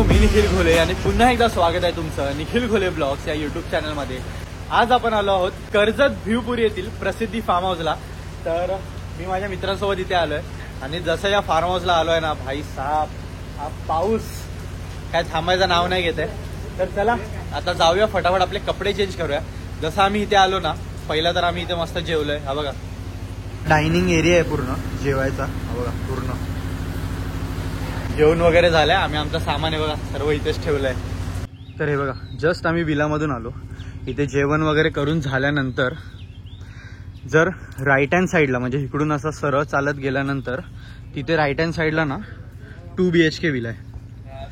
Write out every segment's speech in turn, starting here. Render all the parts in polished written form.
मी निखिल घोले आणि पुन्हा एकदा स्वागत आहे तुमचं निखिल घोले ब्लॉग्स या युट्यूब चॅनलमध्ये. आज आपण आलो आहोत कर्जत भिवपूर येथील प्रसिद्धी फार्म हाऊसला. तर मी माझ्या मित्रांसोबत इथे आलोय आणि जसं या फार्म हाऊसला आलोय ना भाई साहब, हा पाऊस काय थांबायचं नाव नाही घेत आहे. तर चला आता जाऊया फटाफट, आपले कपडे चेंज करूया. जसं आम्ही इथे आलो ना पहिला तर आम्ही इथे मस्त जेवलोय. हा बघा डायनिंग एरिया आहे पूर्ण जेवायचा. हा बघा पूर्ण जेवण वगैरे झालंय. आम्ही आमचं सामान आहे बघा सर्व इथेच ठेवलंय. तर हे बघा जस्ट आम्ही विलामधून आलो. इथे जेवण वगैरे करून झाल्यानंतर जर राईट हँड साईडला म्हणजे इकडून असं सरळ चालत गेल्यानंतर तिथे राईट हँड साईडला ना 2 BHK विला आहे.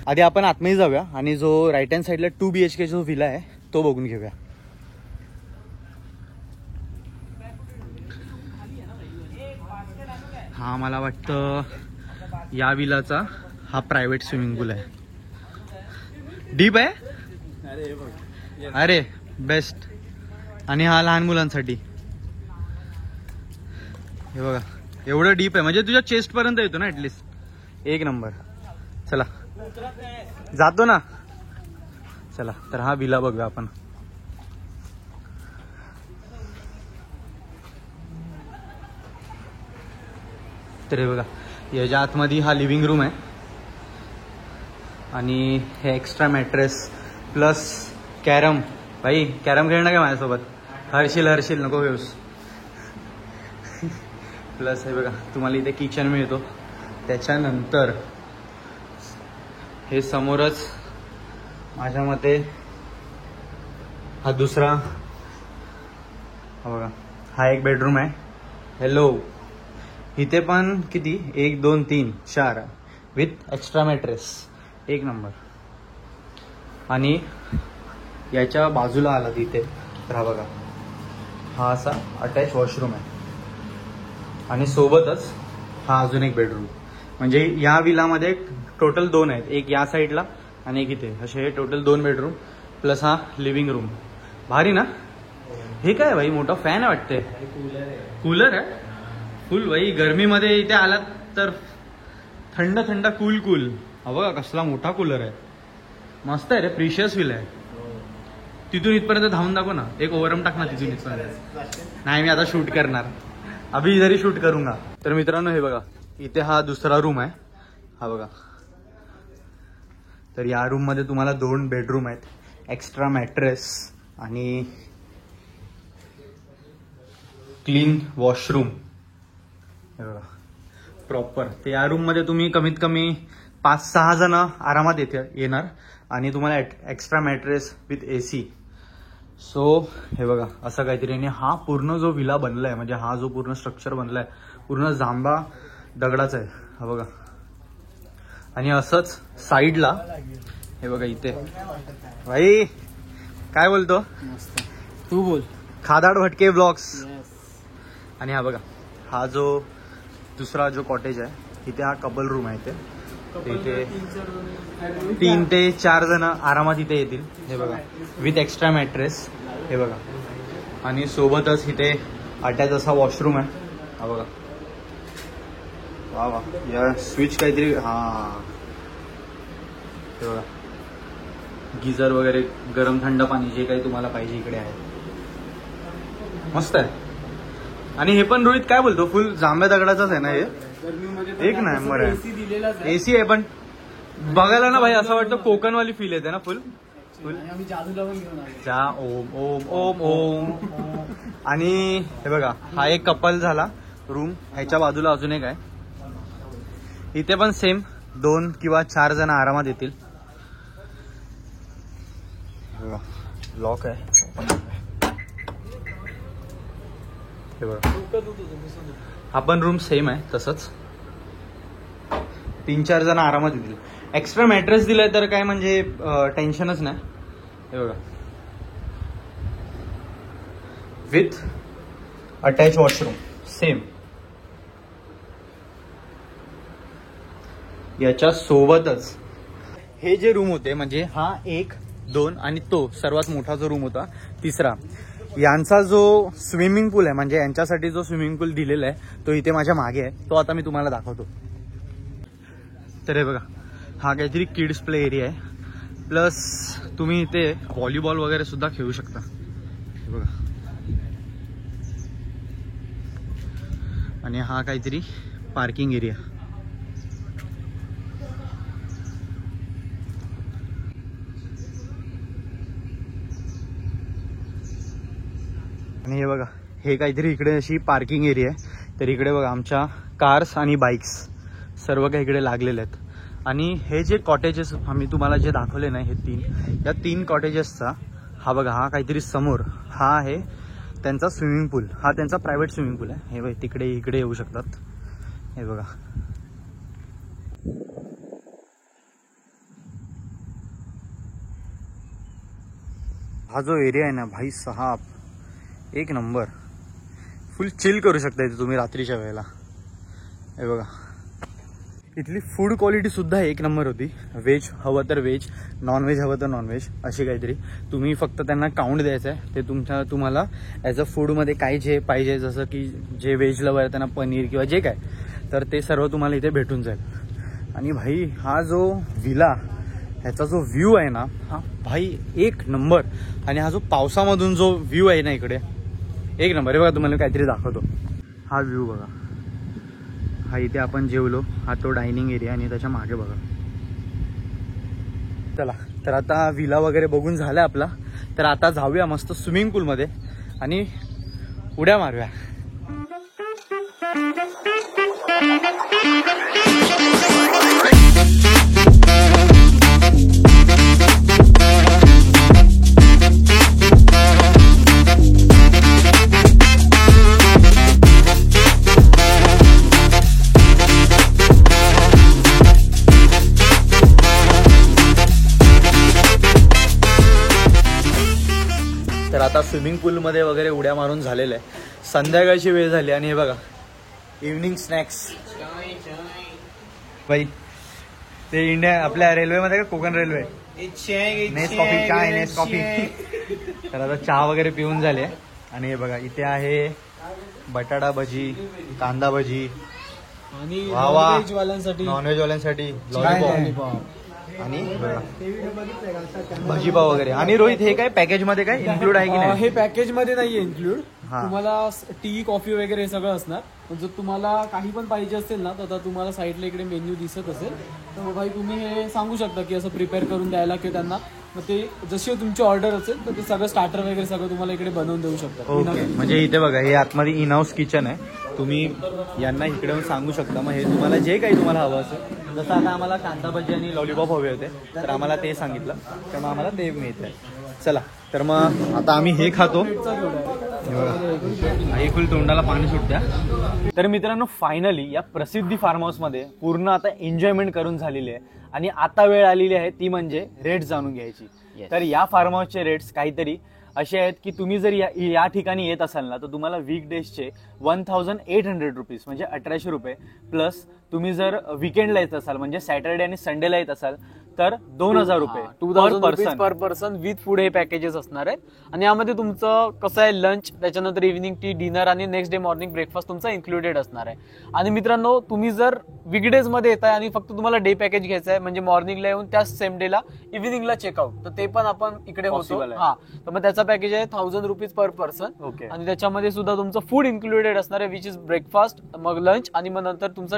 आधी आपण आतमध्ये जाऊया आणि जो राईट हँड साईडला 2 BHK जो विला आहे तो बघून घेऊया. हा मला वाटतं या विलाचा हा प्रायव्हेट स्विमिंग पूल आहे. डीप आहे अरे बेस्ट. आणि हा लहान मुलांसाठी हे बघा एवढं डीप आहे म्हणजे तुझ्या चेस्ट पर्यंत येतो ना ऍटलिस्ट. एक नंबर. चला जातो ना. चला तर हा विला बघूया आपण. तर हे बघा याच्या आतमध्ये हा लिव्हिंग रूम आहे आणि हे एक्स्ट्रा मॅट्रेस प्लस कॅरम. भाई कॅरम खेळणं काय माझ्यासोबत. हरशील नको घेऊस. प्लस हे बघा तुम्हाला इथे किचन मिळतो. त्याच्यानंतर हे समोरच माझ्या मते हा दुसरा हा बघा हा एक बेडरूम आहे. हॅलो इथे पण किती 1 2 3 4 विथ एक्स्ट्रा मॅट्रेस. एक नंबर. आणि याच्या बाजूला आला तिथे तर हा बघा हा असा अटॅच वॉशरूम आहे आणि सोबतच हा अजून एक बेडरूम. म्हणजे या विलामध्ये टोटल 2 आहेत. एक या साईडला आणि एक इथे. असे हे टोटल 2 बेडरूम प्लस हा लिव्हिंग रूम. भारी ना. हे काय भाई मोठा फॅन आहे वाटते. कूलर आहे फुल. भाई गरमीमध्ये इथे आलात तर थंड थंड कूल. हा बघा कसला मोठा कूलर आहे. मस्त आहे रे. प्रिशियस विल आहे. तिथून इथपर्यंत धावून दाखव ना. एक ओव्हरम टाक ना तिथून इथपर्यंत. नाही मी आता शूट करणार. अभि इधर ही शूट करूंगा. तर मित्रांनो हे बघा इथे हा दुसरा रूम आहे. हा बघा. तर या रूम मध्ये तुम्हाला 2 बेडरूम आहेत. एक्स्ट्रा मॅट्रेस आणि क्लीन वॉशरूम. हे बघा प्रॉपर. तर या रूम मध्ये तुम्ही कमीत कमी 5-6 जण आरामात येणार आणि तुम्हाला extra mattress with AC. So हे बघा असं काहीतरी. आणि हा पूर्ण जो विला बनलाय म्हणजे हा जो पूर्ण स्ट्रक्चर बनलाय पूर्ण जांभा दगडाचा आहे. हा बघा. आणि असंच साईडला हे बघा इथे भाई काय बोलतो तू बोल. खादाड भटके ब्लॉग्स. आणि हा बघा हा जो दुसरा जो कॉटेज आहे इथे हा कपल रूम आहे. इथे 3 ते 4 जण आरामात इथे येतील. हे बघा विथ एक्स्ट्रा मॅट्रेस. हे बघा. आणि सोबतच इथे अटॅच असा वॉशरूम आहे. हा बघा वा वा. या स्विच काहीतरी हा हे बघा गिझर वगैरे गरम थंड पाणी जे काही तुम्हाला पाहिजे इकडे आहे. मस्त आहे. आणि हे पण रोहित काय बोलतो फुल जांभ्या दगडाचाच आहे ना हे. एक नंबर आहे. AC आहे पण बघायला ना भाई असं वाटतं कोकणवाली फील येते ना फुल. जा ओम ओम ओम ओम. आणि हे बघा हा एक कपल झाला रूम. ह्याच्या बाजूला अजून एक आहे. इथे पण सेम 2 किंवा 4 जण आरामात येतील. लॉक आहे. हे बघा हा पण रूम सेम आहे तसंच. 3-4 जण आरामात येतील. एक्स्ट्रा मॅट्रेस दिलाय तर काय म्हणजे टेन्शनच नाही. हे बघा, विथ अटॅच वॉशरूम सेम. याच्या सोबतच हे जे रूम होते म्हणजे हा 1, 2 आणि तो सर्वात मोठा जो रूम होता 3रा, यांचा जो स्विमिंग पूल आहे म्हणजे यांच्यासाठी जो स्विमिंग पूल दिलेला आहे तो इथे माझ्या मागे आहे. तो आता मी तुम्हाला दाखवतो. तर हे बघा, हा काहीतरी किड्स प्ले एरिया आहे. प्लस तुम्ही इथे व्हॉलीबॉल वगैरे सुद्धा खेळू शकता. हे बघा, आणि हा काहीतरी पार्किंग एरिया. आणि हे बघा, हे काहीतरी इकडे अशी पार्किंग एरिया आहे. तर इकडे बघा आमच्या कार्स आणि बाईक्स सर्व काही इकडे लागलेले आहेत. आणि हे जे कॉटेजेस आम्ही तुम्हाला जे दाखवले ना, या 3 कॉटेजेसचा हा बघा, हा काहीतरी समोर हा आहे त्यांचा स्विमिंग पूल. हा त्यांचा प्रायव्हेट स्विमिंग पूल आहे. हे बघा, तिकडे इकडे येऊ शकतात. हे बघा, हा जो एरिया आहे ना भाई साहब, एक नंबर. फुल चिल करू शकता इथे तुम्ही रात्रीच्या वेळेला. हे बघा, इथली फूड क्वालिटी सुद्धा एक नंबर होती. व्हेज हवं तर व्हेज, नॉनव्हेज हवं तर नॉनव्हेज, अशी काहीतरी. तुम्ही फक्त त्यांना काउंट द्यायचं आहे. ते तुम्हाला ॲज अ फूडमध्ये काय जे पाहिजे, जसं की जे व्हेज लवर आहे त्यांना पनीर किंवा जे काय, तर ते सर्व तुम्हाला इथे भेटून जाईल. आणि भाई हा जो विला, ह्याचा जो व्ह्यू आहे ना, हा भाई एक नंबर. आणि हा जो पावसामधून जो व्ह्यू आहे ना इकडे, एक नंबर. हे बघा, तुम्हाला काहीतरी दाखवतो. हा व्ह्यू बघा, हा इथे आपण जेवलो, हा तो डायनिंग एरिया. आणि त्याच्या मागे बघा. चला, तर आता विला वगैरे बघून झाला आपला. तर आता जाऊया मस्त स्विमिंग पूलमध्ये आणि उड्या मारूया. तर आता स्विमिंग पूलमध्ये वगैरे उड्या मारून झालेलं आहे. संध्याकाळची वेळ झाली आणि हे बघा, इव्हनिंग स्नॅक्स. भाई ते इंडिया आपल्या रेल्वेमध्ये का कोकण रेल्वे, नेस कॉफी, काय नेस कॉफी. तर आता चहा वगैरे पिऊन झाले. आणि हे बघा, इथे आहे बटाटा भजी, कांदा भजी, आणि वावा नॉनव्हेज वाल्यांसाठी लॉलीपॉप आणि भजीपाव वगैरे. आणि रोहित, हे काय पॅकेज मध्ये काय इन्क्लूड आहे की नाही? हे पॅकेज मध्ये नाहीये इन्क्लूड. हा. तुम्हाला टी, कॉफी वगैरे हे सगळं असणार. पण जर तुम्हाला काही पण पाहिजे असेल ना, तर आता तुम्हाला साईडला इकडे मेन्यू दिसत असेल, तर भाई तुम्ही हे सांगू शकता की असं प्रिपेअर करून द्यायला किंवा त्यांना. मग ते जशी तुमची ऑर्डर असेल तर ते सगळं स्टार्टर वगैरे सगळं तुम्हाला इकडे बनवून देऊ शकतात. ओके, म्हणजे इथे बघा, हे आतमध्ये इन हाऊस किचन आहे. तुम्ही यांना इकडे येऊन सांगू शकता. मग हे तुम्हाला जे काही तुम्हाला हवं असेल, जसं आता आम्हाला कांदा भजी आणि लॉलीपॉप हवे होते, तर आम्हाला ते सांगितलं, तर मग आम्हाला ते मिळतंय. चला, तर मग आता आम्ही हे खातो. फुल तोंडाला पाणी सुटत्या. तर मित्रांनो, फायनली या प्रसिद्धी फार्म हाऊसमध्ये पूर्ण आता एन्जॉयमेंट करून झालेली आहे. आणि आता वेळ आलेली आहे ती म्हणजे रेट्स जाणून घ्यायची. तर या फार्म हाऊसचे रेट्स काहीतरी असे आहेत की तुम्ही जर या ठिकाणी येत असाल ना, तर तुम्हाला वीकडेजचे 1800 रुपीज म्हणजे 1800 रुपये, प्लस तुम्ही जर विकेंडला येत असाल म्हणजे सॅटर्डे आणि संडेला येत असाल तर 2000 रुपये 2000 पर पर्सन विथ फूड हे पॅकेजेस असणार आहेत. आणि यामध्ये तुमचं कसं आहे, लंच, त्याच्यानंतर इव्हिनिंग टी, डिनर आणि नेक्स्ट डे मॉर्निंग ब्रेकफास्ट तुमचा इन्क्लुडेड असणार आहे. आणि मित्रांनो, तुम्ही जर वीकडेज मध्ये येताय आणि फक्त तुम्हाला डे पॅकेज घ्यायचं आहे म्हणजे मॉर्निंगला येऊन त्याच सेम डेला इव्हिनिंगला चेकआउट, तर ते पण आपण इकडे होतो. हा, तर मग त्याचा पॅकेज आहे 1000 रुपीज पर पर्सन. ओके. आणि त्याच्यामध्ये सुद्धा तुमचं फूड इन्क्लुडेड असणार आहे, विच इज ब्रेकफास्ट, मग लंच आणि मग नंतर तुमचा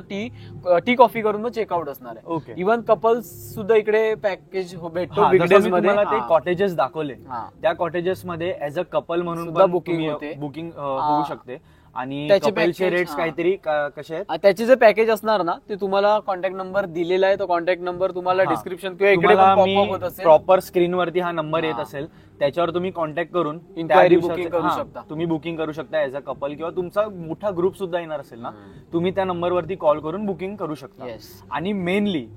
टी कॉफी करून मग चेकआउट असणार आहे. ओके. इव्हन कपल्स सुद्धा इकडे पॅकेज भेटतो. तुम्हाला ते कॉटेजेस दाखवले, त्या कॉटेजेस मध्ये ऍज अ कपल म्हणून बुकिंग होऊ शकते. आणि त्याचे कपलचे package, रेट्स हा. काहीतरी कसे आहेत? त्याचे जे पॅकेज असणार ना ते तुम्हाला कॉन्टॅक्ट नंबर दिलेला आहे. तो कॉन्टॅक्ट नंबर तुम्हाला हा. डिस्क्रिप्शन किंवा इकडे तुम्हाला पण मी pop-up होत असेल. प्रॉपर स्क्रीनवरती हा नंबर येत हा. असेल, त्याच्यावर तुम्ही कॉन्टॅक्ट करून त्या Inquiry दिवसाचे- booking करू हा, शकता. तुम्ही बुकिंग करू शकता ऍज अ कपल, किंवा तुमचा मोठा ग्रुप सुद्धा येणार असेल ना, तुम्ही त्या नंबरवरती कॉल करून बुकिंग करू शकता. Yes. आणि मेनली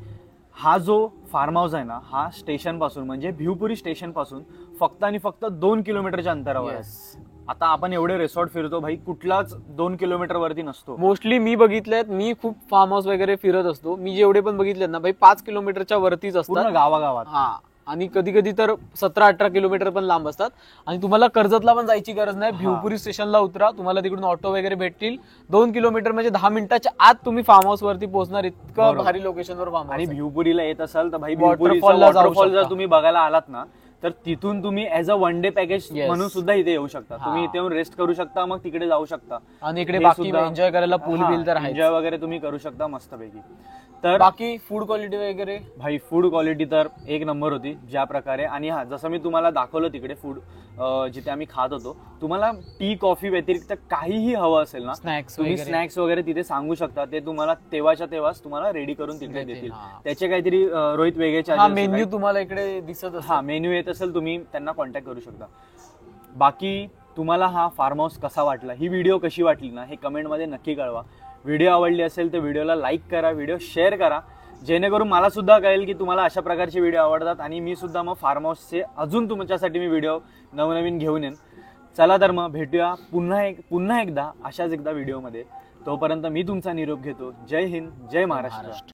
हा जो फार्म हाऊस आहे ना, हा स्टेशन पासून म्हणजे भिवपुरी स्टेशन पासून फक्त आणि फक्त 2 किलोमीटरच्या अंतरावर आहे. Yes. आता आपण एवढे रिसॉर्ट फिरतो भाई, कुठलाच 2 किलोमीटर वरती नसतो. मोस्टली मी बघितलेत, मी खूप फार्म हाऊस वगैरे फिरत असतो. मी जेवढे पण बघितलेत ना भाई 5 किलोमीटरच्या वरतीच पूर्ण असतात. गावागावात. हा, आणि कधी कधी तर 17-18 किलोमीटर पण लांब असतात. आणि तुम्हाला कर्जतला पण जायची गरज नाही. हा. भिवपुरी स्टेशनला उतरा, तुम्हाला तिकडून ऑटो वगैरे भेटतील. 2 किलोमीटर म्हणजे 10 मिनिटाच्या आत तुम्ही फार्म हाऊस वरती पोहोचणार. इतकं बरोबर. भारी लोकेशनवर फार्म आणि हाऊस. भिवपुरीला येत असाल तर भाई Waterfall ला जाऊ वॉटरफॉल जर शकता. तुम्ही बघायला आलात ना, तर तिथून तुम्ही as a one day package Yes. म्हणून सुद्धा इथे येऊ शकता. हा. तुम्ही इथे येऊन रेस्ट करू शकता, मग तिकडे जाऊ शकता. आणि इकडे हे बाकी सुद्धा- एन्जॉय करायला पूल बिल तर आहे. एन्जॉय वगैरे तुम्ही करू शकता मस्तपैकी. तर बाकी फूड क्वालिटी वगैरे भाई फूड क्वालिटी तर एक नंबर होती ज्या प्रकारे. आणि हा, जसं मी तुम्हाला दाखवलं तिकडे फूड जिथे आम्ही खात होतो, तुम्हाला टी कॉफी व्यतिरिक्त काहीही हवं असेल ना, स्नॅक्स तुम्ही वगैरे स्नॅक्स वगैरे तिथे सांगू शकता. ते तुम्हाला तेव्हाच्या तेव्हाच तुम्हाला रेडी करून तिथे देतील, देतील. हा. त्याचे काहीतरी रोहित वेगळे हा चार्जेस मेन्यू तुम्हाला इकडे दिसत हा असतो. मेन्यू येत असेल, तुम्ही त्यांना कॉन्टॅक्ट करू शकता. बाकी तुम्हाला हा फार्म हाऊस कसा वाटला, ही व्हिडिओ कशी वाटली ना, हे कमेंटमध्ये नक्की कळवा. व्हिडिओ आवडली असेल तर व्हिडिओला लाईक करा, व्हिडिओ शेअर करा, जेणेकरून मला सुद्धा कळेल की तुम्हाला अशा प्रकारचे व्हिडिओ आवडतात. आणि मी सुद्धा मग फार्म हाऊसचे अजून तुमच्यासाठी मी व्हिडिओ नवनवीन घेऊन येईन. चला तर मग भेटूया पुन्हा एकदा अशाच एकदा व्हिडिओमध्ये. तोपर्यंत मी तुमचा निरोप घेतो. जय हिंद, जय महाराष्ट्र.